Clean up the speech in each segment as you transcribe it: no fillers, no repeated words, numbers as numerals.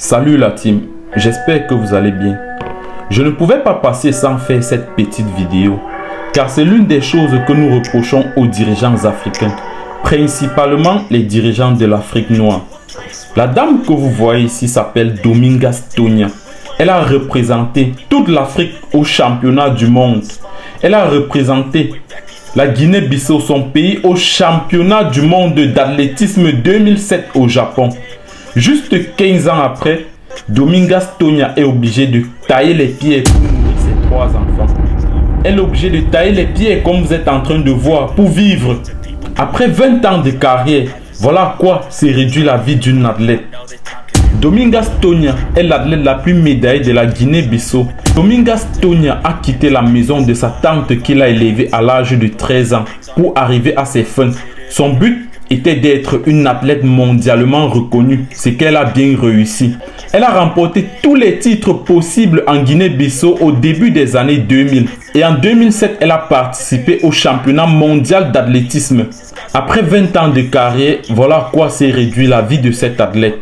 Salut la team, j'espère que vous allez bien. Je ne pouvais pas passer sans faire cette petite vidéo, car c'est l'une des choses que nous reprochons aux dirigeants africains, principalement les dirigeants de l'Afrique noire. La dame que vous voyez ici s'appelle Domingas Tonia. Elle a représenté toute l'Afrique au championnat du monde. Elle a représenté la Guinée-Bissau, son pays, au championnat du monde d'athlétisme 2007 au Japon. Juste 15 ans après, Domingas Tonia est obligée de tailler les pieds pour nourrir ses 3 enfants. Elle est obligée de tailler les pieds comme vous êtes en train de voir pour vivre. Après 20 ans de carrière, voilà à quoi s'est réduit la vie d'une athlète. Domingas Tonia est l'athlète la plus médaillée de la Guinée-Bissau. Domingas Tonia a quitté la maison de sa tante qu'il a élevée à l'âge de 13 ans pour arriver à ses fins. Son but était d'être une athlète mondialement reconnue, ce qu'elle a bien réussi. Elle a remporté tous les titres possibles en Guinée-Bissau au début des années 2000. Et en 2007, elle a participé au championnat mondial d'athlétisme. Après 20 ans de carrière, voilà à quoi s'est réduit la vie de cette athlète.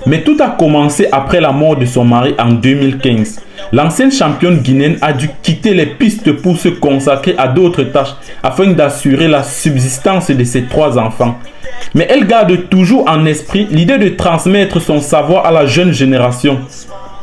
Mais tout a commencé après la mort de son mari en 2015. L'ancienne championne guinéenne a dû quitter les pistes pour se consacrer à d'autres tâches afin d'assurer la subsistance de ses 3 enfants. Mais elle garde toujours en esprit l'idée de transmettre son savoir à la jeune génération.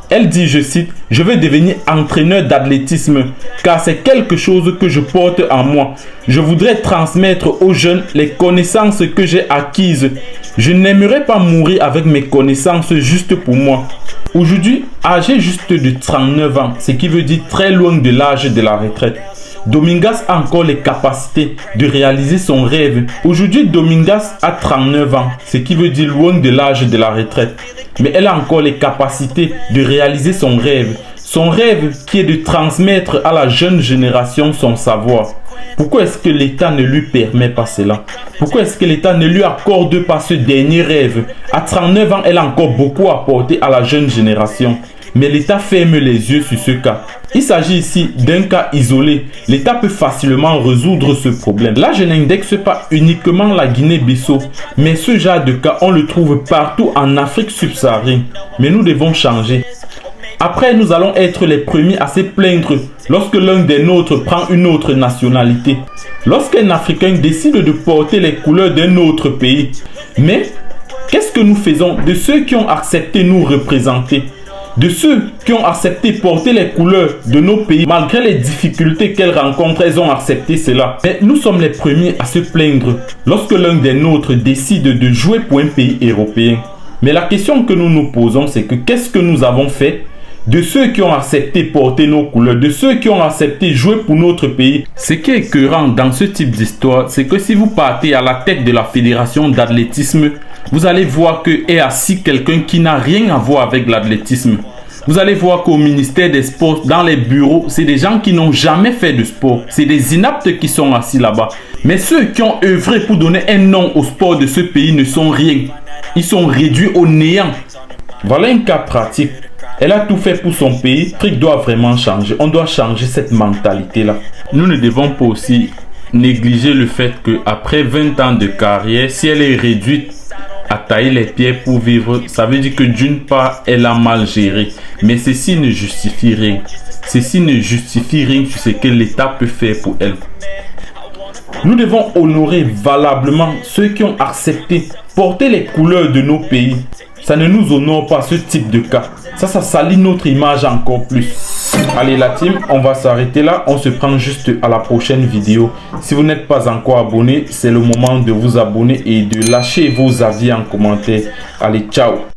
Elle dit, je cite, « Je veux devenir entraîneur d'athlétisme car c'est quelque chose que je porte en moi. Je voudrais transmettre aux jeunes les connaissances que j'ai acquises. Je n'aimerais pas mourir avec mes connaissances juste pour moi. » Aujourd'hui, âgée juste de 39 ans, ce qui veut dire très loin de l'âge de la retraite, Domingas a encore les capacités de réaliser son rêve. Aujourd'hui, Domingas a 39 ans, ce qui veut dire loin de l'âge de la retraite. Mais elle a encore les capacités de réaliser son rêve. Son rêve qui est de transmettre à la jeune génération son savoir. Pourquoi est-ce que l'État ne lui permet pas cela? Pourquoi est-ce que l'État ne lui accorde pas ce dernier rêve? À 39 ans, elle a encore beaucoup à apporter à la jeune génération. Mais l'État ferme les yeux sur ce cas. Il s'agit ici d'un cas isolé. L'État peut facilement résoudre ce problème. Là, je n'indexe pas uniquement la Guinée-Bissau, mais ce genre de cas, on le trouve partout en Afrique subsaharienne. Mais nous devons changer. Après, nous allons être les premiers à se plaindre lorsque l'un des nôtres prend une autre nationalité. Lorsqu'un Africain décide de porter les couleurs d'un autre pays. Mais, qu'est-ce que nous faisons de ceux qui ont accepté nous représenter? De ceux qui ont accepté porter les couleurs de nos pays, malgré les difficultés qu'elles rencontrent, elles ont accepté cela. Mais nous sommes les premiers à se plaindre lorsque l'un des nôtres décide de jouer pour un pays européen. Mais la question que nous nous posons, c'est que qu'est-ce que nous avons fait de ceux qui ont accepté porter nos couleurs, de ceux qui ont accepté jouer pour notre pays? Ce qui est écœurant dans ce type d'histoire, c'est que si vous partez à la tête de la fédération d'athlétisme, vous allez voir que est assis quelqu'un qui n'a rien à voir avec l'athlétisme. Vous allez voir qu'au ministère des Sports, dans les bureaux, c'est des gens qui n'ont jamais fait de sport. C'est des inaptes qui sont assis là-bas. Mais ceux qui ont œuvré pour donner un nom au sport de ce pays ne sont rien. Ils sont réduits au néant. Voilà un cas pratique. Elle a tout fait pour son pays. L'Afrique doit vraiment changer. On doit changer cette mentalité-là. Nous ne devons pas aussi négliger le fait qu'après 20 ans de carrière, si elle est réduite à tailler les pieds pour vivre, ça veut dire que d'une part, elle a mal géré. Mais ceci ne justifie rien. Ceci ne justifie rien sur ce que l'État peut faire pour elle. Nous devons honorer valablement ceux qui ont accepté porter les couleurs de nos pays. Ça ne nous honore pas ce type de cas. Ça salit notre image encore plus. Allez la team, on va s'arrêter là. On se prend juste à la prochaine vidéo. Si vous n'êtes pas encore abonné, c'est le moment de vous abonner et de lâcher vos avis en commentaire. Allez, ciao.